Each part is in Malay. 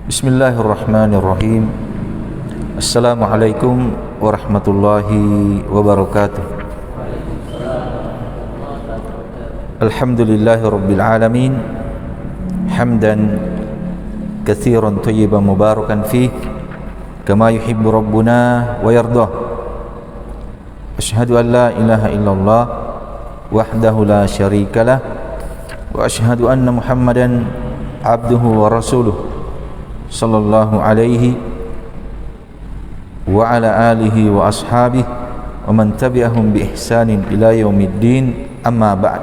Bismillahirrahmanirrahim. Assalamualaikum warahmatullahi wabarakatuh. Alhamdulillahi rabbil alamin. Hamdan katsiran thayyiban mubarakan fih kama yuhibbu rabbuna wa yardah. Asyhadu an la ilaha illallah wahdahu la syarikalah wa asyhadu anna Muhammadan abduhu wa rasuluh sallallahu alaihi wa ala alihi wa ashabihi wa man tabi'ahum bi ihsanin ila yaumiddin, amma ba'd.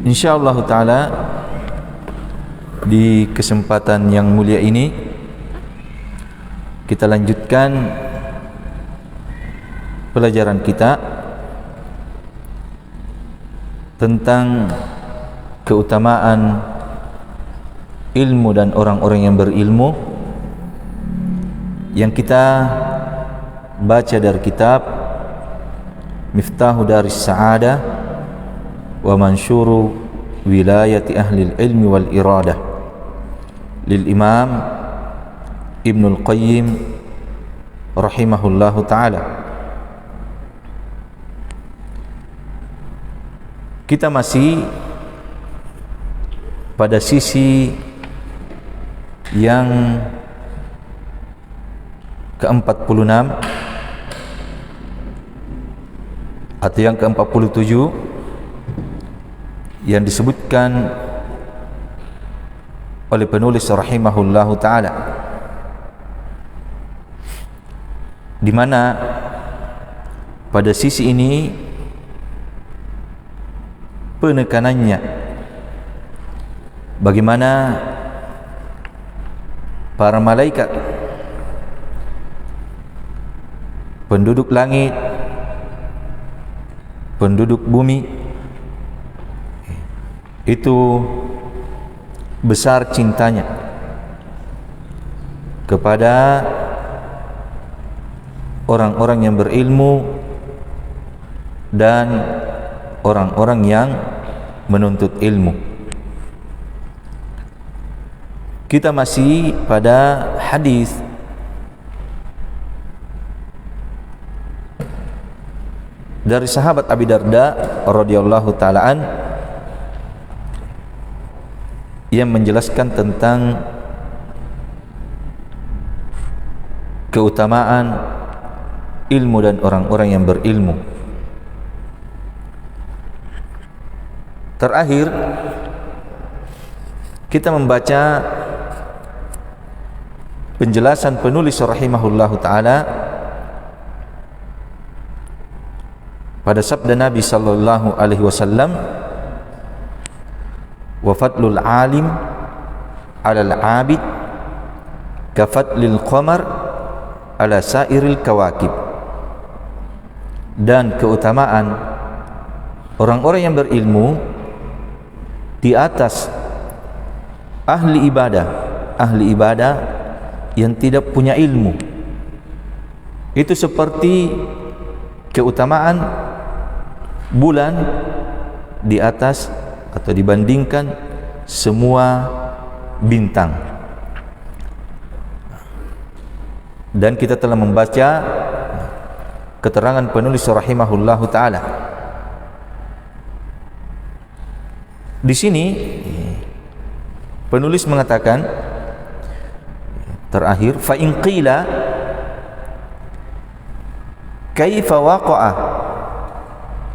Insyaallah taala di kesempatan yang mulia ini kita lanjutkan pelajaran kita tentang keutamaan ilmu dan orang-orang yang berilmu yang kita baca dari kitab Miftahu Daris Sa'adah wa Mansyuru Wilayati Ahli Ilmi wal Iradah lil Imam Ibnul Qayyim rahimahullahu ta'ala. Kita masih pada sisi yang ke-46 atau yang ke-47 yang disebutkan oleh penulis rahimahullahu ta'ala, di mana pada sisi ini penekanannya bagaimana para malaikat, penduduk langit, penduduk bumi itu besar cintanya kepada orang-orang yang berilmu dan orang-orang yang menuntut ilmu. Kita masih pada hadis dari sahabat Abi Darda radhiyallahu taalaan yang menjelaskan tentang keutamaan ilmu dan orang-orang yang berilmu. Terakhir kita membaca penjelasan penulis rahimahullahu ta'ala pada sabda Nabi sallallahu alaihi wasallam, wa fadlul alim alal abid ka fadlil qamar ala sairil kawakib. Dan keutamaan orang-orang yang berilmu di atas ahli ibadah yang tidak punya ilmu itu seperti keutamaan bulan di atas atau dibandingkan semua bintang. Dan kita telah membaca keterangan penulis rahimahullahu ta'ala. Di sini penulis mengatakan terakhir, fa in qila kaifa waqa'a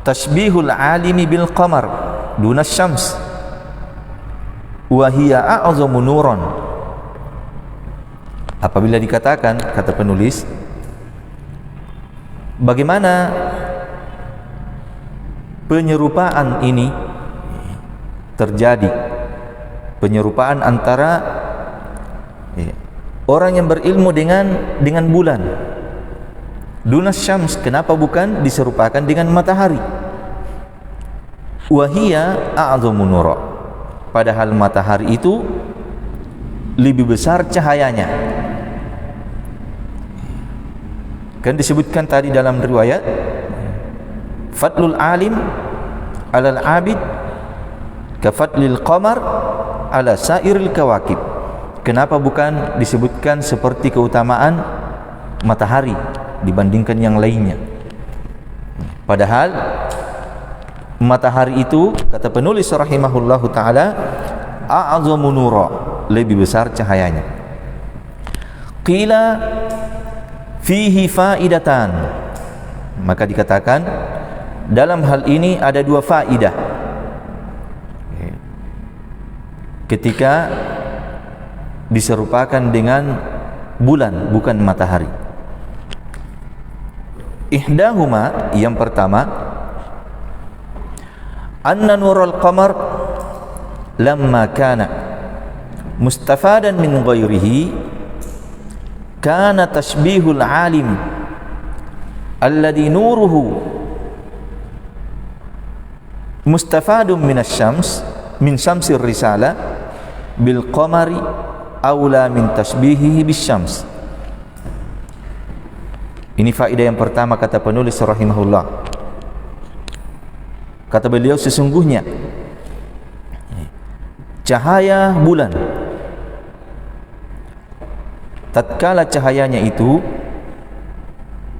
tashbihul alimi bil qamar duna syams wa hiya a'zamu nuran. Apabila dikatakan, kata penulis, bagaimana penyerupaan ini terjadi, penyerupaan antara orang yang berilmu dengan bulan. Dunas syams, kenapa bukan diserupakan dengan matahari? Wahia a'zamu nura, padahal matahari itu lebih besar cahayanya. Kan disebutkan tadi dalam riwayat fadlul alim alal abid ka fadlil qamar ala sairil kawakib. Kenapa bukan disebutkan seperti keutamaan matahari dibandingkan yang lainnya? Padahal matahari itu, kata penulis rahimahullahu ta'ala, a'azamu nura, lebih besar cahayanya. Qila fihi faidatan, maka dikatakan dalam hal ini ada dua faidah ketika diserupakan dengan bulan, bukan matahari. Ihdahuma, yang pertama, anna nurul qamar lamma kana mustafadan min ghairihi kana tashbihul alim alladhi nuruhu mustafadun minasyams min syamsir risala bil qamari aula min tashbihihi bisyams. Ini faedah yang pertama, kata penulis rahimahullah. Kata beliau, sesungguhnya cahaya bulan, tatkala cahayanya itu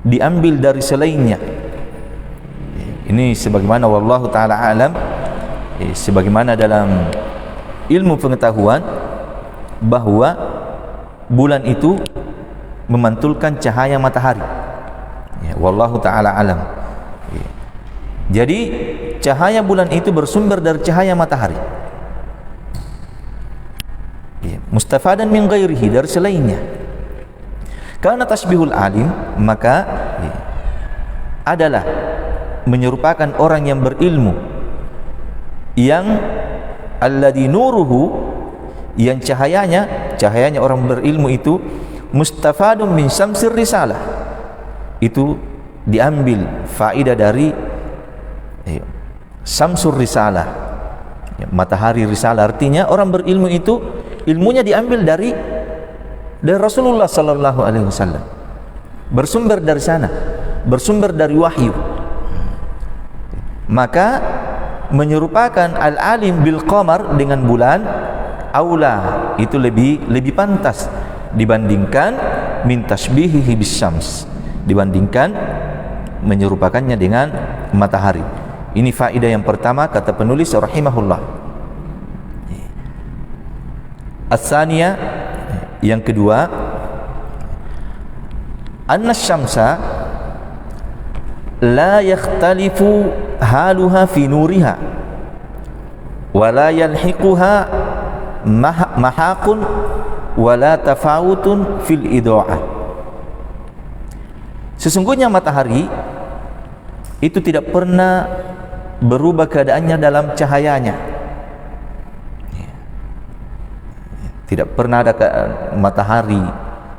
diambil dari selainnya, ini sebagaimana wallahu ta'ala alam, sebagaimana dalam ilmu pengetahuan bahwa bulan itu memantulkan cahaya matahari, wallahu ta'ala alam. Jadi cahaya bulan itu bersumber dari cahaya matahari, mustafadan min ghairihi, dari selainnya. Karena tasbihul alim, maka adalah menyerupakan orang yang berilmu, yang alladhi nuruhu, yang cahayanya orang berilmu itu mustafadun min syamsir risalah, itu diambil faedah dari syamsur risalah, matahari risalah. Artinya orang berilmu itu ilmunya diambil dari Rasulullah sallallahu alaihi wasallam, bersumber dari sana, bersumber dari wahyu. Maka menyerupakan al-alim bil qamar dengan bulan aula, itu lebih pantas dibandingkan min tashbihihi bisyams, dibandingkan menyerupakannya dengan matahari. Ini faedah yang pertama, kata penulis rahimahullah. As-saniyah, yang kedua, anna syamsa la yakhtalifu haluha fi nuriha wa la yalhiquha mahaqun wa la tafawutun fil idha'ah. Sesungguhnya matahari itu tidak pernah berubah keadaannya dalam cahayanya. Tidak pernah ada matahari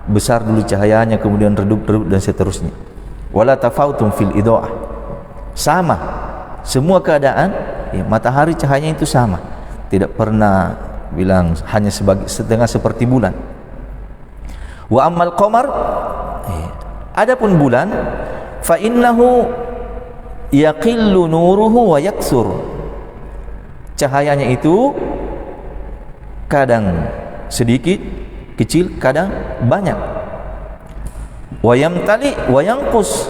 besar dulu cahayanya kemudian redup dan seterusnya. Wala tafawutun fil idha'ah, sama semua keadaan, matahari cahayanya itu sama, tidak pernah bilang hanya setengah seperti bulan. Wa ammal qamar, adapun bulan, fa innahu yaqillu nuruhu wa yaksur, cahayanya itu kadang sedikit kecil, kadang banyak. Wa yamtali wa yanqus,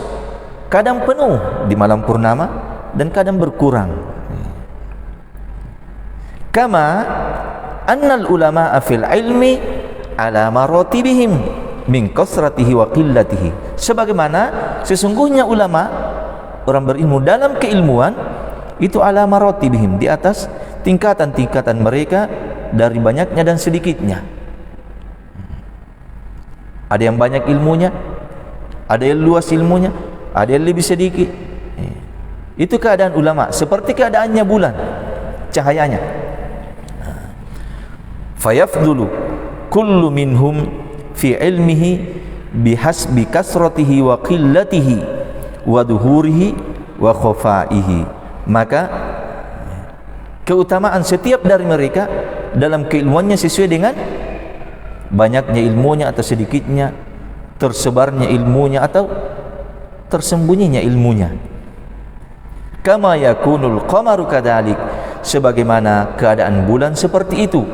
kadang penuh di malam purnama dan kadang berkurang. Kama annal ulama'a fil ilmi ala maratibihim min kasratihi wa qillatihi, sebagaimana sesungguhnya ulama, orang berilmu dalam keilmuan itu ala maratibihim, di atas tingkatan-tingkatan mereka dari banyaknya dan sedikitnya. Ada yang banyak ilmunya, ada yang luas ilmunya, ada yang lebih sedikit. Itu keadaan ulama, seperti keadaannya bulan, cahayanya. Fayafdulu kullu minhum fi ilmihi bihasbi kasratihi wa qillatihi wa duhurihi wa khafaihi, maka keutamaan setiap dari mereka dalam keilmuannya sesuai dengan banyaknya ilmunya atau sedikitnya, tersebarnya ilmunya atau tersembunyinya ilmunya. kama yakunul qamaru kadzalik, sebagaimana keadaan bulan seperti itu.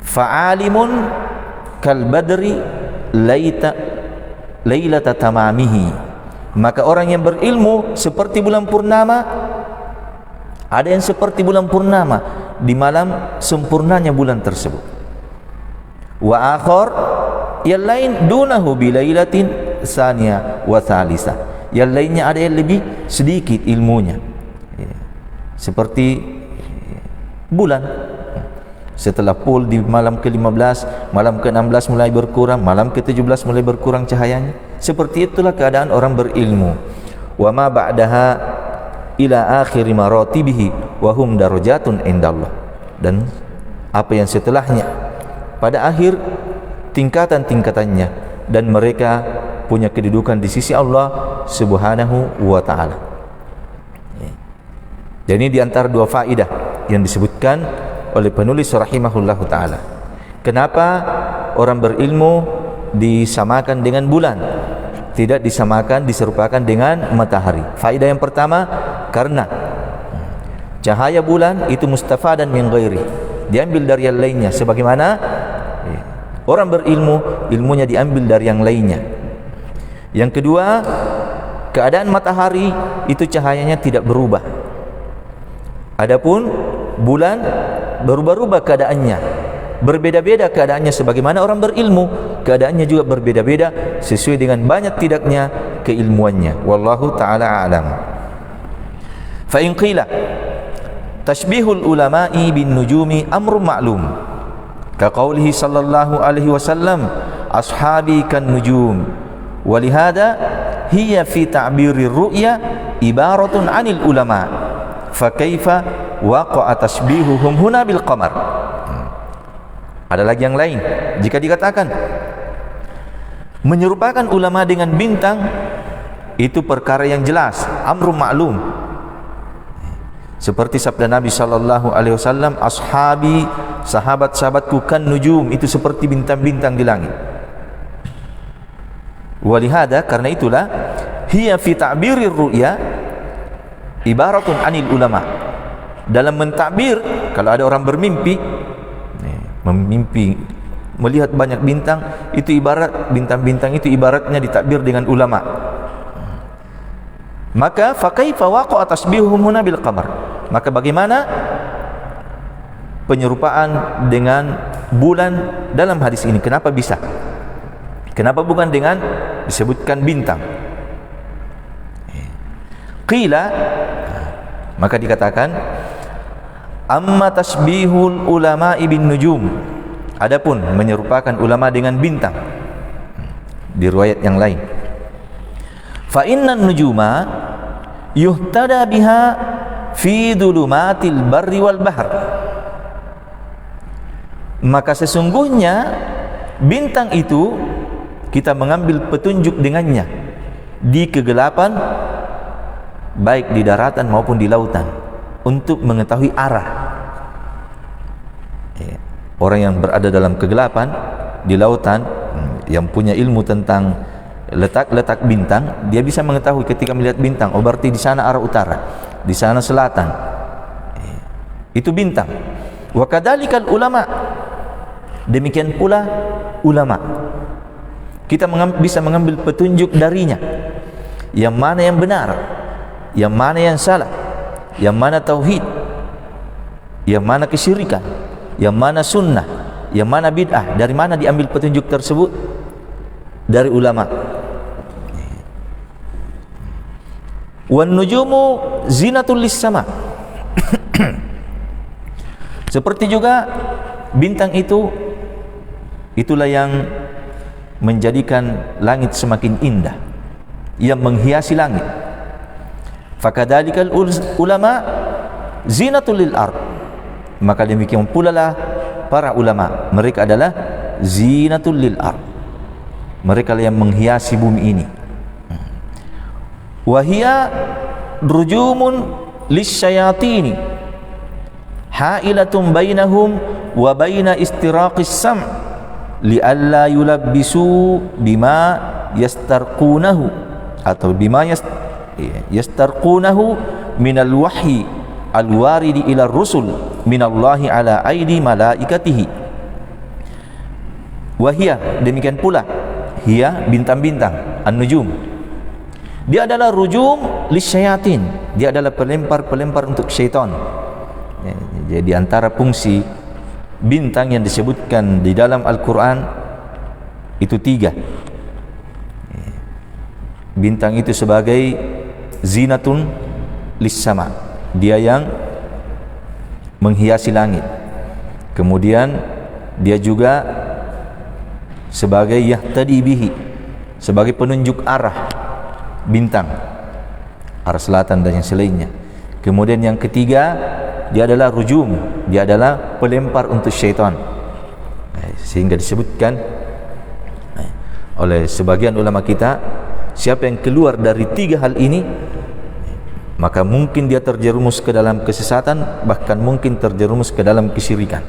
Fa'alimun kal badri lailata tamamihi, maka orang yang berilmu seperti bulan purnama. Ada yang seperti bulan purnama di malam sempurnanya bulan tersebut. Wa akhar, yang lain dunahu bilailatin saniyah wa thalithah, yang lainnya ada yang lebih sedikit ilmunya, seperti bulan. Setelah full di malam ke-15, malam ke-16 mulai berkurang, malam ke-17 mulai berkurang cahayanya. Seperti itulah keadaan orang berilmu. Wa ma ba'daha ila akhiri maratibihi wa hum darajatun indallah, dan apa yang setelahnya pada akhir tingkatan-tingkatannya, dan mereka punya kedudukan di sisi Allah Subhanahu wa taala. Jadi di antara dua faedah yang disebutkan oleh penulis rahimahullahu taala, kenapa orang berilmu disamakan dengan bulan, tidak disamakan, diserupakan dengan matahari. Faedah yang pertama, karena cahaya bulan itu mustafadan min ghairi, diambil dari yang lainnya, sebagaimana orang berilmu ilmunya diambil dari yang lainnya. Yang kedua, keadaan matahari itu cahayanya tidak berubah, adapun bulan berubah-ubah keadaannya, berbeda-beda keadaannya. Sebagaimana orang berilmu, keadaannya juga berbeda-beda sesuai dengan banyak tidaknya keilmuannya. Wallahu ta'ala a'lam. Fa in qila tashbihul ulama'i bin nujumi amrun ma'lum, ka qawlihi sallallahu alaihi wasallam ashabi kan nujum, walihada hiya fi ta'birir ru'ya ibaratun 'anil ulama, fa kaifa waqa'a tashbihuhum huna bil qamar. Ada lagi yang lain, jika dikatakan menyerupakan ulama dengan bintang, itu perkara yang jelas, amrun ma'lum. Seperti sabda Nabi sallallahu alaihi wasallam, ashabi, sahabat-sahabatku kan nujum, itu seperti bintang-bintang di langit. Walihada, karena itulah, hiya fi ta'birir ru'ya ibaratun 'anil ulama. Dalam mentakbir, kalau ada orang bermimpi, memimpi melihat banyak bintang, itu ibarat bintang-bintang itu ibaratnya ditakbir dengan ulama. Maka fa kaifa waqa'a tasbihuhum huna bil qamar, maka bagaimana penyerupaan dengan bulan dalam hadis ini? Kenapa bisa? Kenapa bukan dengan disebutkan bintang? Qila, maka dikatakan amma tasbihul ulama'i bin nujum, adapun menyerupakan ulama dengan bintang, di riwayat yang lain, fa innan nujuma yuhtada biha fi dhulumatil barri wal bahr, maka sesungguhnya bintang itu kita mengambil petunjuk dengannya di kegelapan, baik di daratan maupun di lautan, untuk mengetahui arah. Orang yang berada dalam kegelapan di lautan, yang punya ilmu tentang letak-letak bintang, dia bisa mengetahui ketika melihat bintang, oh berarti di sana arah utara, di sana selatan. Itu bintang. Wa kadzalikal ulama, demikian pula ulama, kita bisa mengambil petunjuk darinya, yang mana yang benar, yang mana yang salah, yang mana tauhid, yang mana kesyirikan, yang mana sunnah, yang mana bid'ah. Dari mana diambil petunjuk tersebut? Dari ulama. Wan nujumu zinatul lis-sama. Seperti juga bintang itu, itulah yang menjadikan langit semakin indah, yang menghiasi langit. Fakadzalikal ulama zinatul lil ard, maka demikian pula lah para ulama, mereka adalah zinatul lil ard, mereka yang menghiasi bumi ini. Wahia rujumun lisyayatini hailatun bainahum wa baina istiraqis sam' li'alla yulabbisu bima yastarqunahu atau bima yastarqunahu minal wahyi al-waridi ila rusul minallahi ala aidi malaikatihi. Wahia, demikian pula hiya, bintang-bintang, an-nujum, dia adalah rujum lisyayatin, dia adalah pelempar-pelempar untuk syaitan. Jadi antara fungsi bintang yang disebutkan di dalam Al-Quran itu 3. Bintang itu sebagai zinatun lis-sama, dia yang menghiasi langit. Kemudian dia juga sebagai yahtadi bihi, sebagai penunjuk arah bintang, arah selatan dan yang selainnya. Kemudian yang ketiga, dia adalah rujum, dia adalah pelempar untuk syaitan. Sehingga disebutkan oleh sebagian ulama kita, siapa yang keluar dari 3 hal ini, maka mungkin dia terjerumus ke dalam kesesatan, bahkan mungkin terjerumus ke dalam kesyirikan.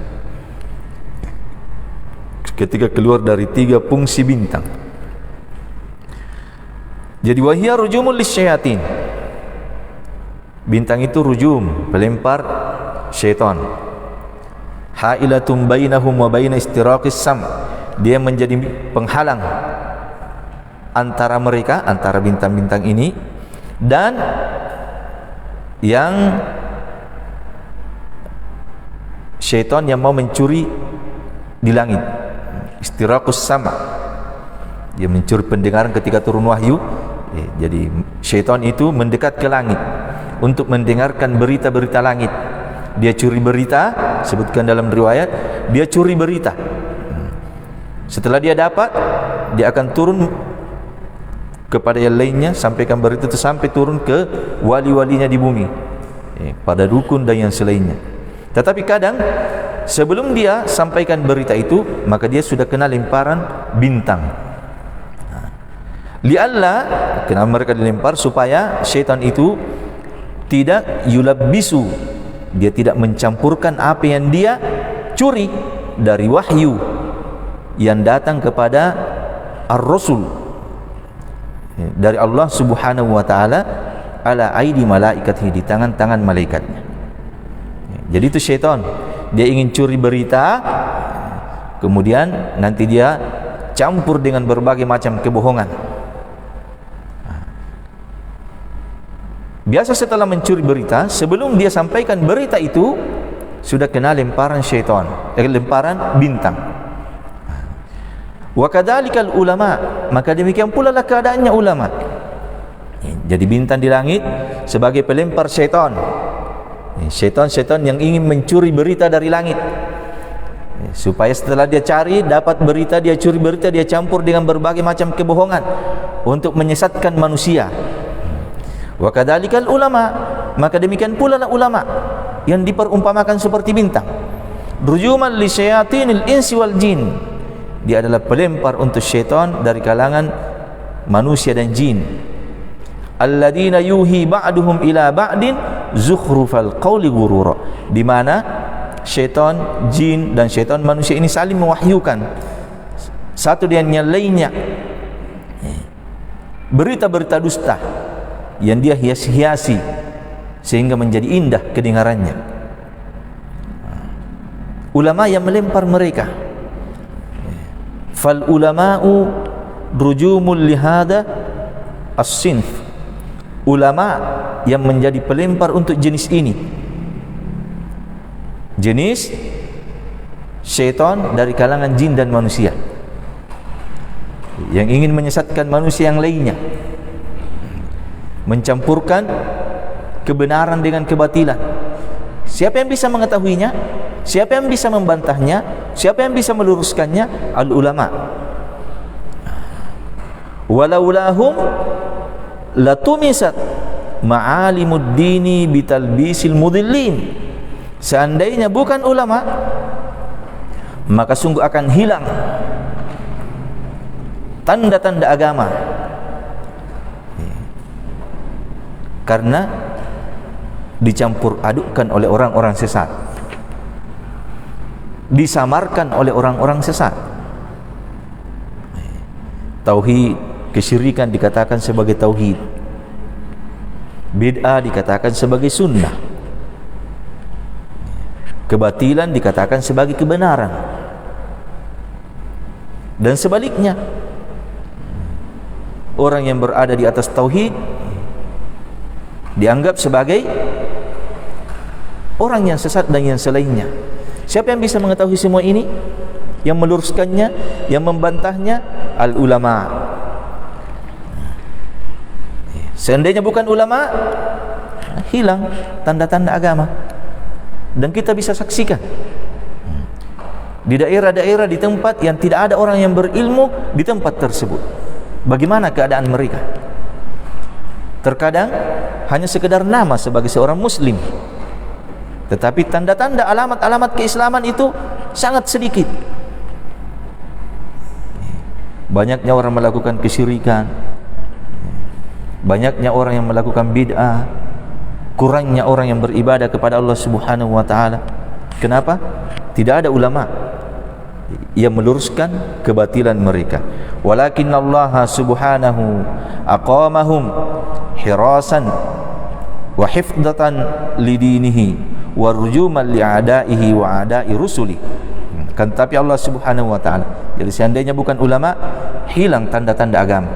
Ketika keluar dari 3 fungsi bintang. Jadi wahia rujumul lisyayatin, bintang itu rujum, pelempar syaitan. Hailatum bainahum wa baina istiraqis sam, dia menjadi penghalang antara mereka, antara bintang-bintang ini dan yang syaitan yang mau mencuri di langit. Istiraqus sama, dia mencuri pendengaran ketika turun wahyu. Jadi syaitan itu mendekat ke langit untuk mendengarkan berita-berita langit. Dia curi berita, sebutkan dalam riwayat, dia curi berita. Setelah dia dapat, dia akan turun kepada yang lainnya, sampaikan berita itu sampai turun ke wali-walinya di bumi, pada dukun dan yang selainnya. Tetapi kadang sebelum dia sampaikan berita itu, maka dia sudah kena lemparan bintang. Li'alla, kenapa mereka dilempar? Supaya syaitan itu tidak yulabbisu, dia tidak mencampurkan apa yang dia curi dari wahyu yang datang kepada ar-rasul dari Allah subhanahu wa ta'ala ala aidi malaikatihi, di tangan-tangan malaikatnya. Jadi itu syaitan, dia ingin curi berita, kemudian nanti dia campur dengan berbagai macam kebohongan. Biasa setelah mencuri berita, sebelum dia sampaikan berita itu sudah kena lemparan syaitan, lemparan bintang. Wa kadzalikal ulama, maka demikian pula lah keadaannya ulama. Jadi bintang di langit sebagai pelempar syaitan. Syaitan-syaitan yang ingin mencuri berita dari langit, supaya setelah dia cari dapat berita, dia curi berita, dia campur dengan berbagai macam kebohongan untuk menyesatkan manusia. Wa kadzalikal ulama, maka demikian pula lah ulama yang diperumpamakan seperti bintang. Rujuman li syayatinil insi wal jin, dia adalah pelempar untuk syaitan dari kalangan manusia dan jin. Alladzina yuhi ba'duhum ila ba'din zukhrufal qawli ghurura, di mana syaitan jin dan syaitan manusia ini saling mewahyukan satu dengan yang lainnya berita-berita dusta yang dia hias-hiasi sehingga menjadi indah kedengarannya. Ulama yang melempar mereka. Fal ulama'u rujumul lihada as-sinf, ulama yang menjadi pelempar untuk jenis ini, jenis syaitan dari kalangan jin dan manusia yang ingin menyesatkan manusia yang lainnya, mencampurkan kebenaran dengan kebatilan. Siapa yang bisa mengetahuinya? Siapa yang bisa membantahnya? Siapa yang bisa meluruskannya? Al-ulama. Walaulahum latumisat ma'alimud dini bitalbisil mudillin, seandainya bukan ulama, maka sungguh akan hilang tanda-tanda agama, karena dicampur adukkan oleh orang-orang sesat, disamarkan oleh orang-orang sesat. Tauhid, kesyirikan dikatakan sebagai tauhid, Bid'ah dikatakan sebagai sunnah, kebatilan dikatakan sebagai kebenaran, dan sebaliknya, orang yang berada di atas tauhid dianggap sebagai orang yang sesat dan yang selainnya. Siapa yang bisa mengetahui semua ini? Yang meluruskannya, yang membantahnya, al-ulama. Seandainya bukan ulama, hilang tanda-tanda agama. Dan kita bisa saksikan di daerah-daerah, di tempat yang tidak ada orang yang berilmu di tempat tersebut, bagaimana keadaan mereka. Terkadang hanya sekedar nama sebagai seorang muslim, tetapi tanda-tanda, alamat-alamat keislaman itu sangat sedikit. Banyaknya orang melakukan kesyirikan, banyaknya orang yang melakukan bid'ah, kurangnya orang yang beribadah kepada Allah Subhanahu wa taala. Kenapa? Tidak ada ulama yang meluruskan kebatilan mereka. Walakin Allah Subhanahu aqamahum hirasan wa hifdatan lidinihi wa rujuman li'adaihi wa adai rusuli. Kan tapi Allah Subhanahu wa taala, jadi seandainya bukan ulama, hilang tanda-tanda agama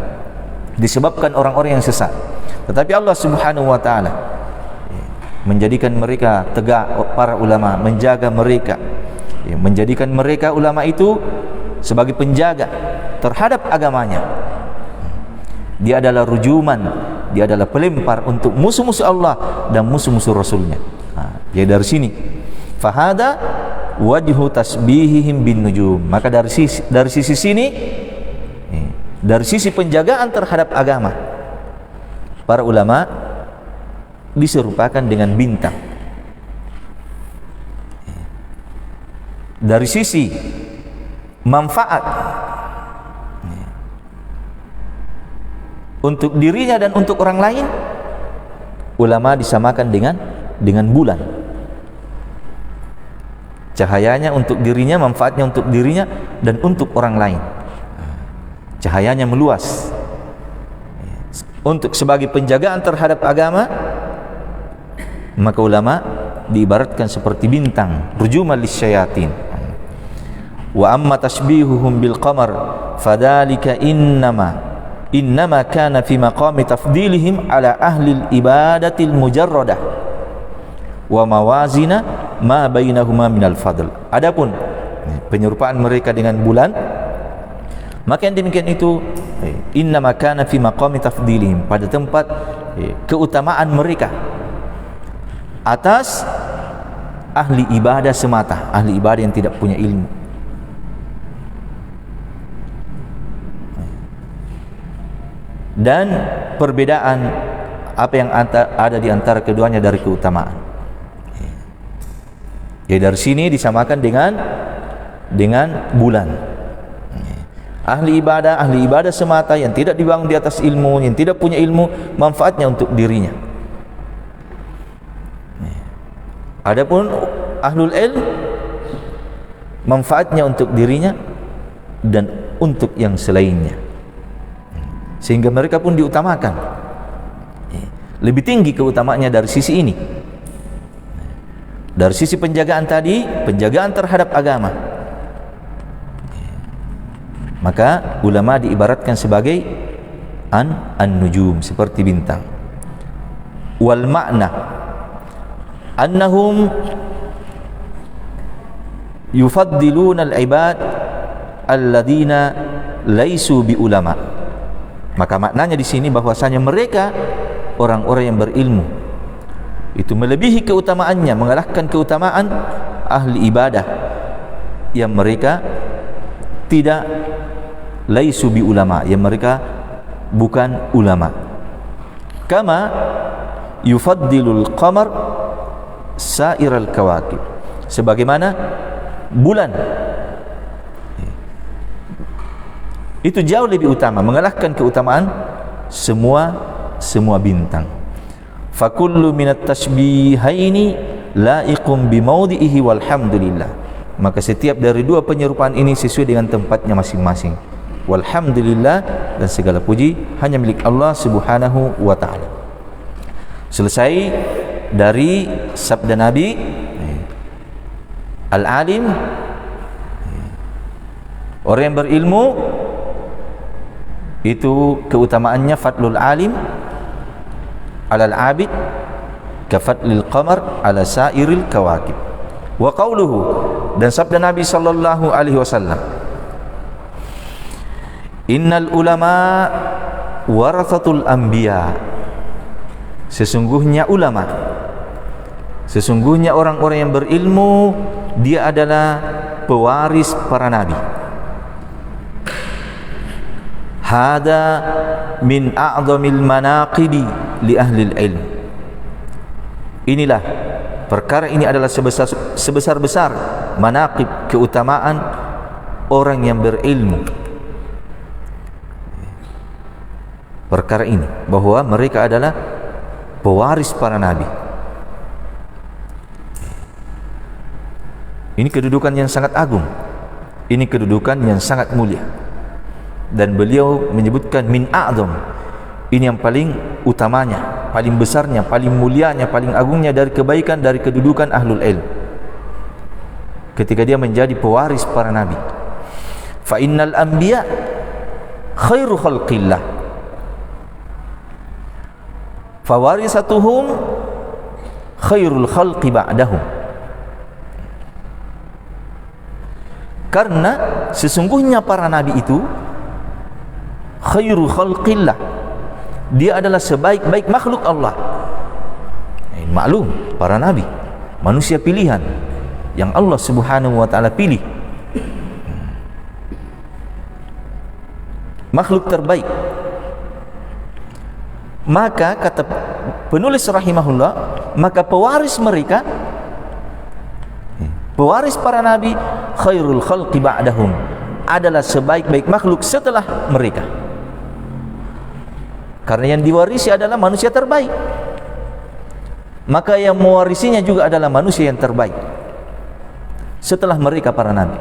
disebabkan orang-orang yang sesat. Tetapi Allah Subhanahu wa taala menjadikan mereka tegak, para ulama menjaga mereka, menjadikan mereka ulama itu sebagai penjaga terhadap agamanya. Dia adalah rujuman, dia adalah pelempar untuk musuh-musuh Allah dan musuh-musuh Rasulnya. Jadi dari sini fahada wajhu tasbihihim bin nujum. Maka dari sisi sini, dari sisi penjagaan terhadap agama, para ulama diserupakan dengan bintang. Dari sisi manfaat untuk dirinya dan untuk orang lain, ulama disamakan dengan bulan. Cahayanya untuk dirinya, manfaatnya untuk dirinya dan untuk orang lain. Cahayanya meluas. Untuk sebagai penjagaan terhadap agama, maka ulama diibaratkan seperti bintang, rujuman lisyayatin. Wa amma tashbihuhum bil qamar fadhalika innama kana fi maqami tafdilihim ala ahli al ibadatil mujarradah wa mawazina ma bainahuma minal fadl. Adapun penyerupaan mereka dengan bulan, maka yang demikian itu innama kana fi maqami tafdilihim, pada tempat keutamaan mereka atas ahli ibadah semata, ahli ibadah yang tidak punya ilmu. Dan perbedaan apa yang ada di antara keduanya dari keutamaan. Jadi dari sini disamakan dengan bulan. Ahli ibadah semata yang tidak dibangun di atas ilmu, yang tidak punya ilmu, manfaatnya untuk dirinya. Adapun ahlul ilm, manfaatnya untuk dirinya dan untuk yang selainnya. Sehingga mereka pun diutamakan. Lebih tinggi keutamaannya dari sisi ini. Dari sisi penjagaan tadi, penjagaan terhadap agama, maka ulama diibaratkan sebagai an-nujum, seperti bintang. Wal makna annahum yufaddiluna al-ibad alladhina laisu bi ulama. Maka maknanya di sini bahwasanya mereka orang-orang yang berilmu itu melebihi keutamaannya, mengalahkan keutamaan ahli ibadah yang mereka tidak laisu bi ulama, yang mereka bukan ulama. Kama yufaddilul qamar sairal kawakib, sebagaimana bulan itu jauh lebih utama, mengalahkan keutamaan semua bintang. Fakullu minat tashbihaini laiqum bimaudhihi walhamdulillah. Maka setiap dari dua penyerupaan ini sesuai dengan tempatnya masing-masing. Walhamdulillah, dan segala puji hanya milik Allah Subhanahu wa taala. Selesai dari sabda Nabi, al-alim, orang yang berilmu itu keutamaannya fadlul alim alal abid ka fadlil qamar ala sairil kawakib. Wa qauluhu, dan sabda Nabi sallallahu alaihi wasallam, innal ulama warathatul anbiya, sesungguhnya ulama, sesungguhnya orang-orang yang berilmu, dia adalah pewaris para nabi. Hada min a'zamil manaqibi li ahlil ilm. Inilah, perkara ini adalah sebesar-besar manaqib, keutamaan orang yang berilmu. Perkara ini, bahwa mereka adalah pewaris para nabi. Ini kedudukan yang sangat agung, ini kedudukan yang sangat mulia. Dan beliau menyebutkan min a'zam, ini yang paling utamanya, paling besarnya, paling mulianya, paling agungnya dari kebaikan, dari kedudukan ahlul ilm, ketika dia menjadi pewaris para nabi. Fa innal anbiya khairu khalqillah fawarisatuhum khairul khalqi ba'dahum. Karena sesungguhnya para nabi itu khairu khalqillah, dia adalah sebaik-baik makhluk Allah. Maklum, para nabi manusia pilihan yang Allah Subhanahu wa taala pilih, makhluk terbaik. Maka kata penulis rahimahullah, maka pewaris mereka, pewaris para nabi, khairul khalqi ba'dahum, adalah sebaik-baik makhluk setelah mereka. Karena yang diwarisi adalah manusia terbaik, maka yang mewarisinya juga adalah manusia yang terbaik setelah mereka para nabi.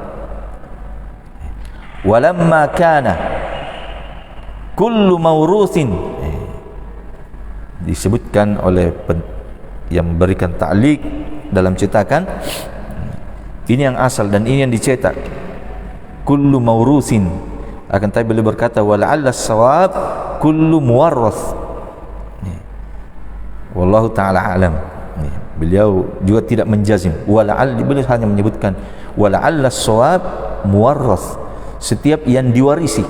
Walamma kana kullu mawruthin, disebutkan oleh yang berikan ta'liq dalam cetakan, ini yang asal dan ini yang dicetak, kullu mawruthin. Akan tapi beliau berkata wala'alla as-sawab kullu muwarrath. Wallahu ta'ala alam. Beliau juga tidak menjazim, wala'al, beliau hanya menyebutkan wala'alla as-sawab muwarrath, setiap yang diwarisi.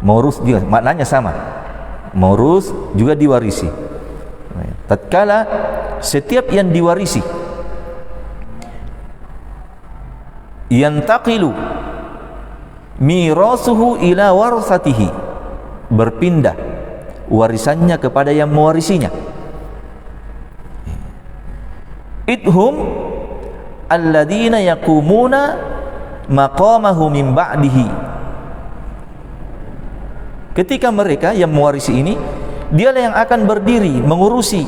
Mawruth juga maknanya sama, mawruth juga diwarisi. Tatkala setiap yang diwarisi yantaqilu mirasuhu ila warasatihi, berpindah warisannya kepada yang mewarisinya. Idhum alladzina yaqumuna maqamahu min ba'dihi, ketika mereka yang mewarisi ini, dialah yang akan berdiri mengurusi,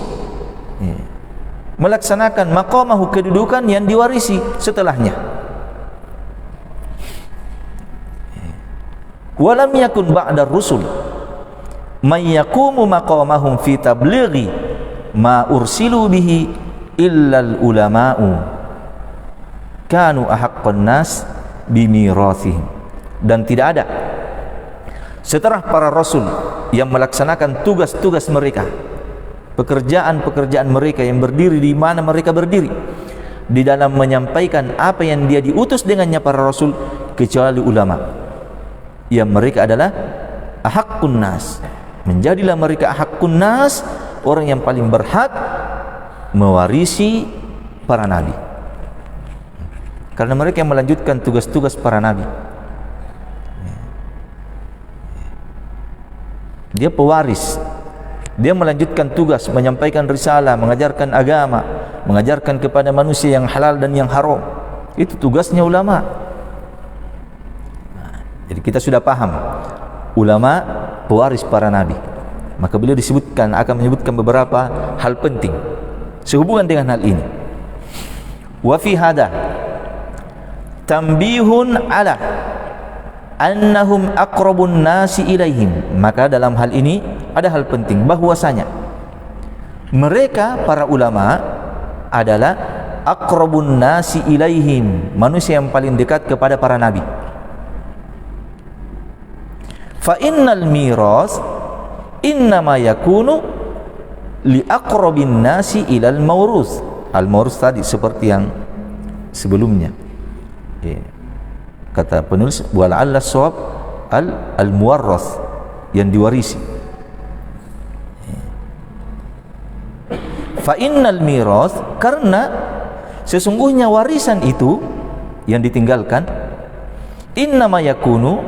melaksanakan maqamahu, kedudukan yang diwarisi setelahnya. Walam yakun ba'da rusul may yaqumu maqamahum fi tablighi ma ursilu bihi illal ulama'u kanu ahaqqan nas bimirathihim. Dan tidak ada setelah para rasul yang melaksanakan tugas-tugas mereka, pekerjaan-pekerjaan mereka yang berdiri di mana mereka berdiri di dalam menyampaikan apa yang dia diutus dengannya para rasul, kecuali ulama, yang mereka adalah ahaqqun nas. Menjadilah mereka ahaqqun nas, orang yang paling berhak mewarisi para nabi, karena mereka yang melanjutkan tugas-tugas para nabi. Dia pewaris, dia melanjutkan tugas, menyampaikan risalah, mengajarkan agama, mengajarkan kepada manusia yang halal dan yang haram. Itu tugasnya ulama. Jadi kita sudah paham ulama pewaris para nabi, maka beliau disebutkan, akan menyebutkan beberapa hal penting sehubungan dengan hal ini. Wa fi hada tanbihun ala annahum aqrabun nasi ilaihim, maka dalam hal ini ada hal penting bahwasanya Mereka para ulama adalah aqrabun nasi ilaihim, manusia yang paling dekat kepada para nabi. Fa innal miras innama yakunu li aqrabin nasi ilal mawrus. Al mawrus tadi seperti yang sebelumnya. Kata penulis wala'alla shawab al muwarras, yang diwarisi. Fa innal miras, karena sesungguhnya warisan itu yang ditinggalkan, innama yakunu,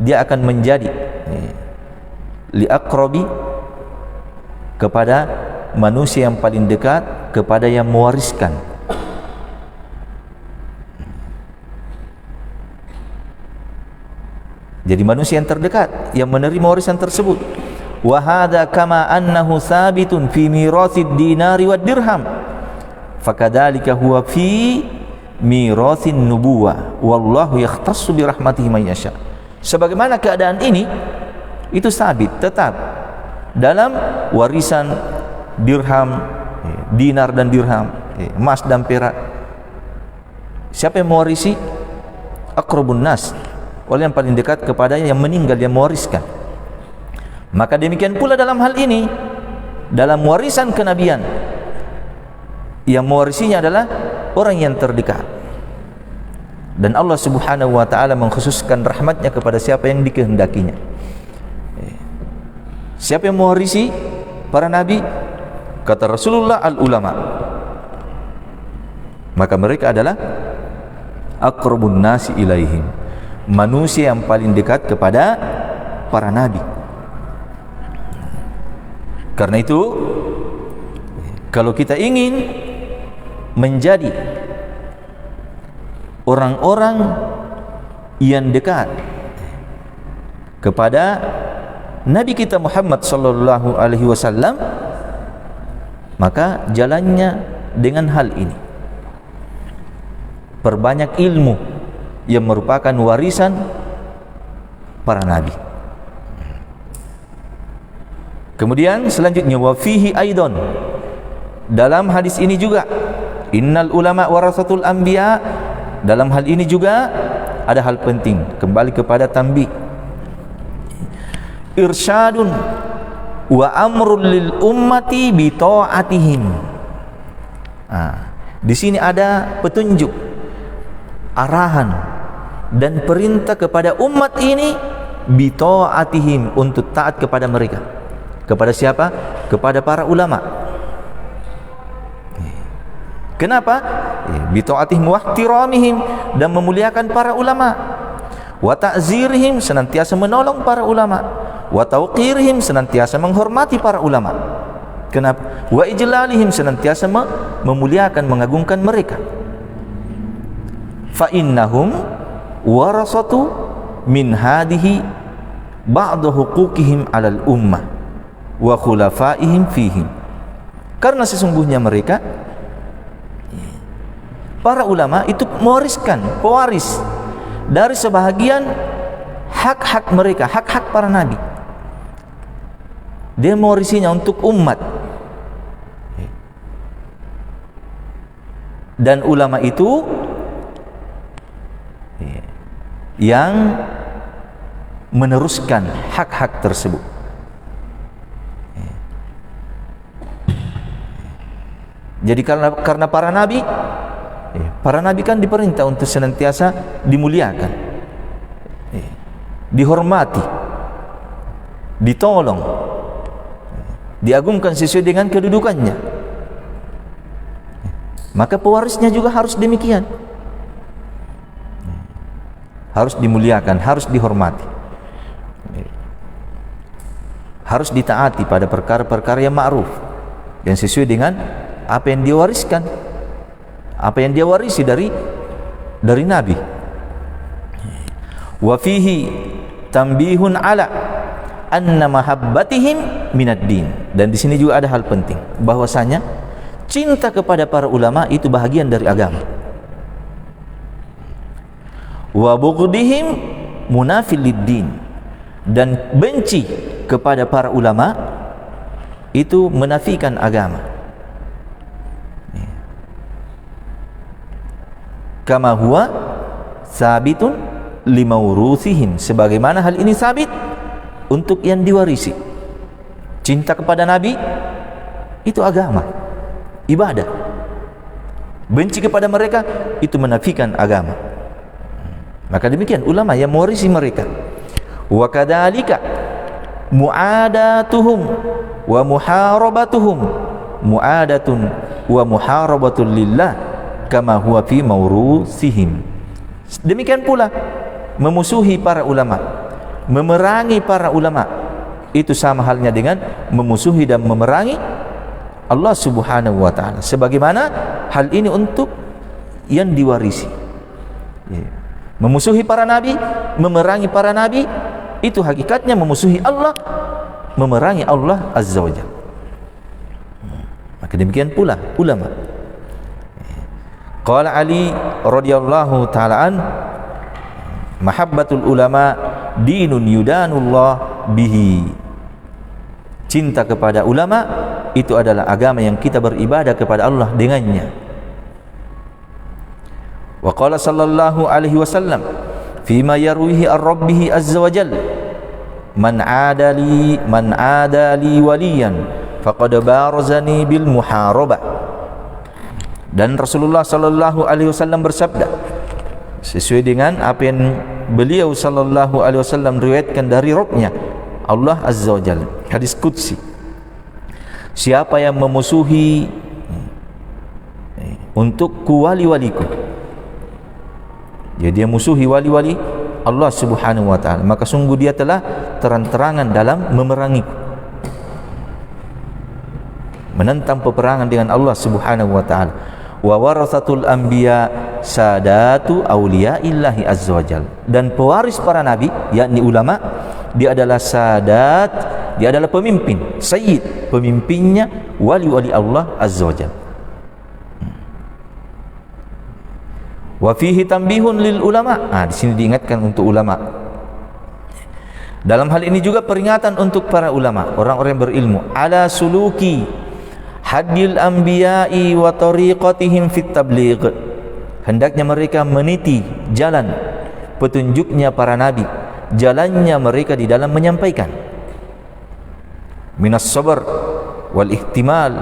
dia akan menjadi li aqrabi, kepada manusia yang paling dekat, kepada yang mewariskan. Jadi manusia yang terdekat yang menerima warisan tersebut. Wa hadza kama annahu sabitun fi mirasid dinari wad dirham, fakadzalika huwa fi mirasin nubuwah wallahu yakhtassu bi rahmatihi man yasha. Sebagaimana keadaan ini itu sabit, tetap dalam warisan dirham, dinar dan dirham, emas dan perak. Siapa yang mewarisi? Aqrabun nas, oleh yang paling dekat kepada yang meninggal, yang mewariskan. Maka demikian pula dalam hal ini, dalam warisan kenabian, yang mewarisinya adalah orang yang terdekat. Dan Allah Subhanahu wa ta'ala mengkhususkan rahmatnya kepada siapa yang dikehendakinya. Siapa yang mewarisi para nabi? Kata Rasulullah, al-ulama. Maka mereka adalah aqrabun nasi ilaihim, manusia yang paling dekat kepada para nabi. Karena itu, kalau kita ingin menjadi orang-orang yang dekat kepada Nabi kita Muhammad sallallahu alaihi wasallam, maka jalannya dengan hal ini. Perbanyak ilmu yang merupakan warisan para nabi. Kemudian selanjutnya, wa fihi aidon, dalam hadis ini juga, innal ulama warasatul anbiya, dalam hal ini juga ada hal penting, kembali kepada tanbih, irsyadun wa amrul lil ummati bi ta'atihim. Di sini ada petunjuk, arahan dan perintah kepada umat ini bi ta'atihim, untuk taat kepada mereka. Kepada siapa? Kepada para ulama. Kenapa? Bi ta'atihim wa ihtiramihim, dan memuliakan para ulama. Wa ta'zirihim, senantiasa menolong para ulama. Wa tauqirihim, senantiasa menghormati para ulama. Kenapa? Wa ijlalihim, senantiasa memuliakan, mengagungkan mereka. Fa innahum warasatu min hadihi ba'da huquqihim 'alal ummah wa khulafaihim fihim. Karena sesungguhnya mereka, para ulama itu mewariskan, pewaris dari sebahagian hak-hak mereka, hak-hak para nabi. Dia mewarisinya untuk umat. Dan ulama itu yang meneruskan hak-hak tersebut. Jadi karena para nabi kan diperintah untuk senantiasa dimuliakan, dihormati, ditolong, diagungkan sesuai dengan kedudukannya. Maka pewarisnya juga harus demikian, harus dimuliakan, harus dihormati, harus ditaati pada perkara-perkara yang ma'ruf, yang sesuai dengan apa yang dia wariskan, apa yang dia warisi dari nabi. Wa fihi tanbihun ala anna mahabbatihim minad din, dan di sini juga ada hal penting, bahwasanya cinta kepada para ulama itu bahagian dari agama. Wa bughdihim munafil lid-din, dan benci kepada para ulama itu menafikan agama. Kama huwa sabitun limauruthihim, sebagaimana hal ini sabit untuk yang diwarisi. Cinta kepada Nabi itu agama, ibadah. Benci kepada mereka itu menafikan agama. Maka demikian ulama yang mewarisi mereka. Wa kadzalika mu'adatuhum wa muharabatuhum mu'adatun wa muharabatul lillah kama huwa fi maurusihim. Demikian pula memusuhi para ulama, memerangi para ulama, itu sama halnya dengan memusuhi dan memerangi Allah Subhanahu wa taala. Sebagaimana hal ini untuk yang diwarisi. Memusuhi para nabi, memerangi para nabi, itu hakikatnya memusuhi Allah, memerangi Allah Azza wa Jalla. Maka demikian pula ulama. Qala Ali radhiyallahu ta'ala an, mahabbatul ulama dinun yudanullah bihi. Cinta kepada ulama itu adalah agama yang kita beribadah kepada Allah dengannya. Wa qala sallallahu alaihi wasallam fima yarwihi ar-rabbih azza wa jalla, man adali waliyan faqad barazani bil muharabah. Dan Rasulullah sallallahu alaihi wasallam bersabda sesuai dengan apa yang beliau sallallahu alaihi wasallam riwayatkan dari Rabbnya Allah azza wa jalla, hadis qudsi, siapa yang memusuhi untukku wali-waliku, jadi dia musuhi wali-wali Allah Subhanahu wa ta'ala, maka sungguh dia telah terang-terangan dalam memerangiku, menentang peperangan dengan Allah Subhanahu wa ta'ala. Wa warathatul anbiya sadatu awliyaillahi azza wajalla, dan pewaris para nabi yakni ulama, dia adalah sadat, dia adalah pemimpin, sayyid, pemimpinnya wali-wali Allah azza wajalla. Wa fihi tanbihun lil ulama. Di sini diingatkan untuk ulama. Dalam hal ini juga peringatan untuk para ulama, orang-orang yang berilmu, ala suluki hadil anbiya'i wa tariqatihim fit tabligh. Hendaknya mereka meniti jalan petunjuknya para nabi, jalannya mereka di dalam menyampaikan. Minas sabr wal ihtimal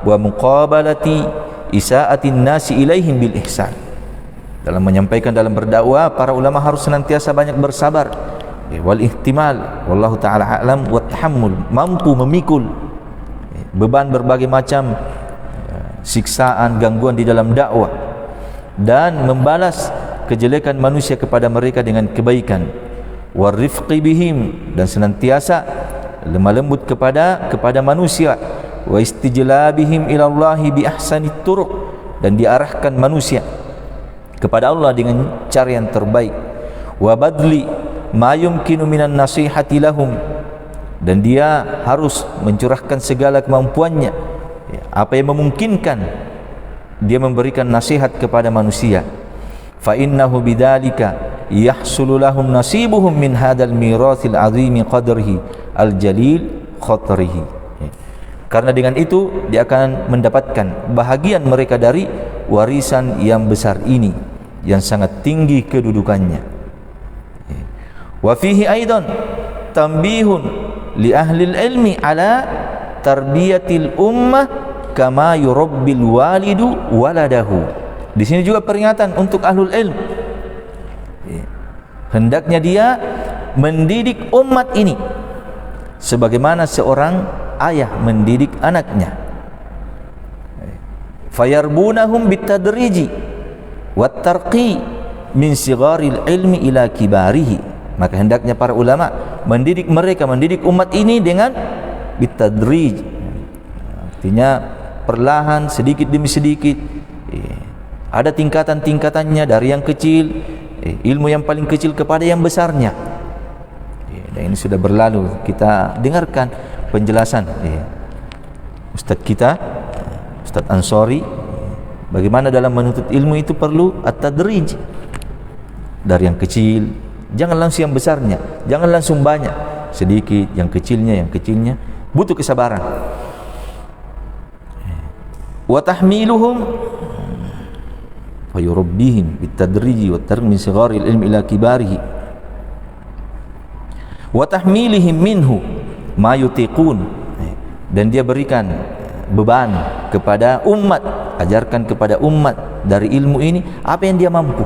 wa muqabalati isa'atin nasi ilaihim bil ihsan. Dalam menyampaikan, dalam berdakwah, para ulama harus senantiasa banyak bersabar, wal ihtimal, wallahu ta'ala a'lam, wa tahammul, mampu memikul beban berbagai macam siksaan, gangguan di dalam dakwah, dan membalas kejelekan manusia kepada mereka dengan kebaikan, warifqi bihim, dan senantiasa lemah lembut kepada manusia, wa istijlabihim ilallahi bi ahsanit turuq, dan diarahkan manusia kepada Allah dengan cara yang terbaik, wa badli ma yumkinu minan nasihati lahum, dan dia harus mencurahkan segala kemampuannya, apa yang memungkinkan dia memberikan nasihat kepada manusia. Fa innahu bidzalika yahsulu lahum nasibuhum min hadzal mirathil azimi qadrihi al-jalil khatrihi. Karena dengan itu dia akan mendapatkan bahagian mereka dari warisan yang besar ini, yang sangat tinggi kedudukannya. Wa fihi aidan tanbihun li ahli ilmi ala tarbiyatil ummah kama yurabbil walidu waladahu. Di sini juga peringatan untuk ahlul ilm, hendaknya dia mendidik umat ini sebagaimana seorang ayah mendidik anaknya. Fayarbunahum bitadriji wat tarqi min sigharil ilmi ila kibarihi. Maka hendaknya para ulama mendidik mereka, mendidik umat ini dengan bitadrij, artinya perlahan, sedikit demi sedikit. Ada tingkatan-tingkatannya, dari yang kecil, ilmu yang paling kecil kepada yang besarnya. Dan ini sudah berlalu, kita dengarkan penjelasan Ustaz kita, Ustaz Ansori, bagaimana dalam menuntut ilmu itu perlu at-tadrij, dari yang kecil, jangan langsung yang besarnya, jangan langsung banyak, sedikit, yang kecilnya butuh kesabaran. wa tahmiluhum wa yurabbihim bitadriji wa tarmi sigharil ilmi ila kibarihi wa tahmilihim minhu ma yutiqun, dan dia berikan beban kepada umat, ajarkan kepada umat dari ilmu ini apa yang dia mampu.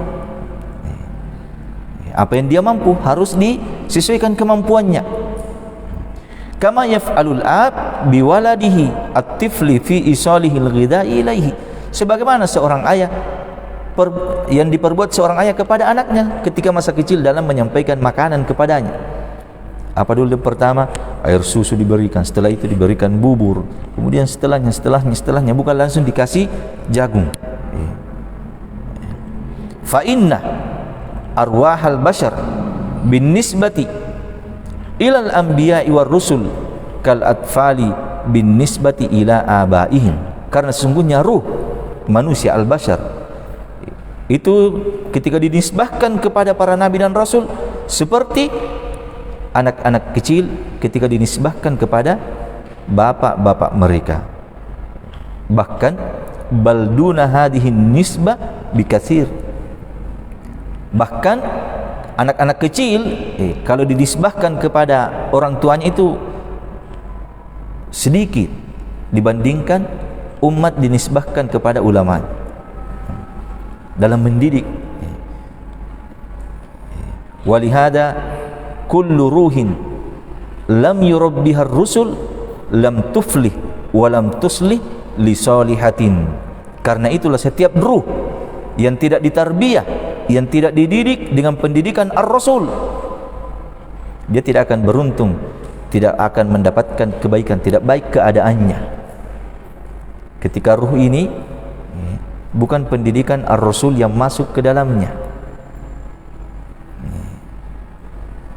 Apa yang dia mampu harus disesuaikan kemampuannya. Kama yaf'alul ab biwaladihi at-tifli fi isalihi al-ghidha'i ilaihi, sebagaimana seorang ayah yang diperbuat seorang ayah kepada anaknya ketika masa kecil dalam menyampaikan makanan kepadanya. Apa dulu? Pertama air susu diberikan, setelah itu diberikan bubur, kemudian setelahnya bukan langsung dikasih jagung. Fa inna arwahal bashar bin nisbati ilal anbiya'i war rusul kal atfali bin nisbati ila abaihim, karena sesungguhnya ruh manusia al-bashar itu ketika dinisbahkan kepada para nabi dan rasul seperti anak-anak kecil ketika dinisbahkan kepada bapak-bapak mereka. Bahkan balduna hadihin nisbah bikatsir, bahkan anak-anak kecil kalau dinisbahkan kepada orang tuanya itu sedikit dibandingkan umat dinisbahkan kepada ulama dalam mendidik. Walihada kullu ruhin lam yurabbihar rusul lam tuflih wa lam tuslih li salihatin, karena itulah setiap ruh yang tidak ditarbiyah, yang tidak dididik dengan pendidikan ar-rasul, dia tidak akan beruntung, tidak akan mendapatkan kebaikan, tidak baik keadaannya. Ketika ruh ini bukan pendidikan ar-rasul yang masuk ke dalamnya,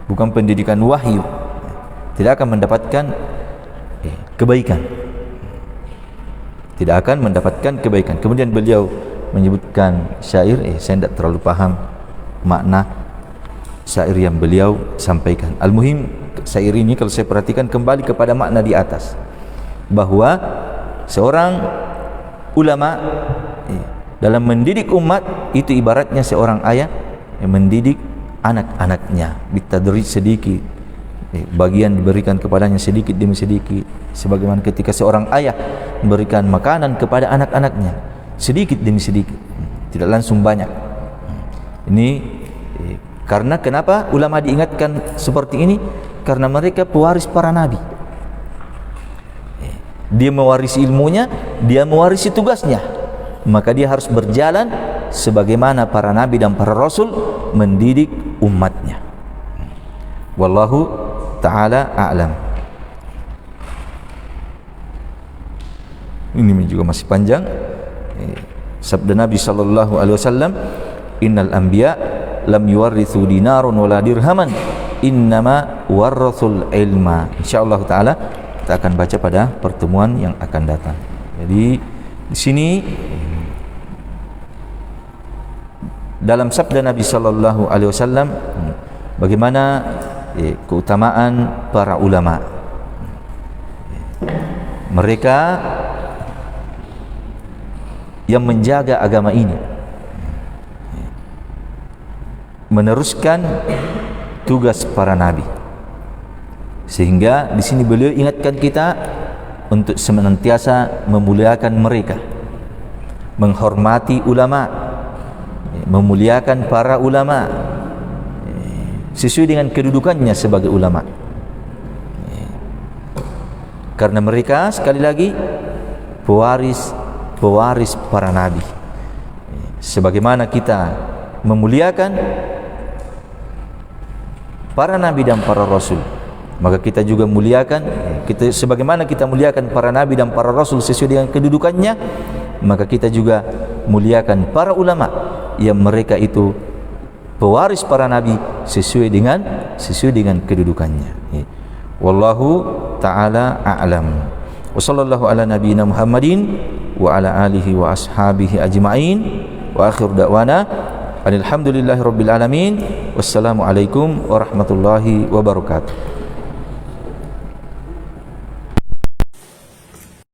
bukan pendidikan wahyu, tidak akan mendapatkan kebaikan, tidak akan mendapatkan kebaikan. Kemudian beliau menyebutkan syair, saya tidak terlalu paham makna syair yang beliau sampaikan. Al-muhim syair ini kalau saya perhatikan kembali kepada makna di atas, bahwa seorang ulama dalam mendidik umat itu ibaratnya seorang ayah yang mendidik anak-anaknya bitadrij, sedikit bagian diberikan kepadanya sedikit demi sedikit, sebagaimana ketika seorang ayah memberikan makanan kepada anak-anaknya sedikit demi sedikit, tidak langsung banyak. Ini karena kenapa ulama diingatkan seperti ini? Karena mereka pewaris para nabi. Dia mewarisi ilmunya, dia mewarisi tugasnya, maka dia harus berjalan sebagaimana para nabi dan para rasul mendidik umatnya. Wallahu ta'ala a'lam. Ini juga masih panjang. Sabda Nabi sallallahu alaihi wasallam, innal anbiya lam yuwarrithu dinarun wala dirhaman, innama warrathul ilma. Insyaallah taala kita akan baca pada pertemuan yang akan datang. Jadi di sini dalam sabda Nabi sallallahu alaihi wasallam bagaimana keutamaan para ulama. Mereka yang menjaga agama ini, meneruskan tugas para nabi. Sehingga di sini beliau ingatkan kita untuk senantiasa memuliakan mereka, menghormati ulama, memuliakan para ulama sesuai dengan kedudukannya sebagai ulama. Karena mereka sekali lagi pewaris para nabi. Sebagaimana kita memuliakan para nabi dan para rasul, maka kita juga muliakan, sebagaimana kita muliakan para nabi dan para rasul sesuai dengan kedudukannya, maka kita juga muliakan para ulama yang mereka itu pewaris para nabi sesuai dengan kedudukannya. Wallahu ta'ala a'lam. Wa sallallahu ala nabiyyina Muhammadin wa ala alihi wa ashabihi ajma'in. Wa akhir da'wana alhamdulillahi rabbil alamin. Wassalamu alaikum warahmatullahi wabarakatuh.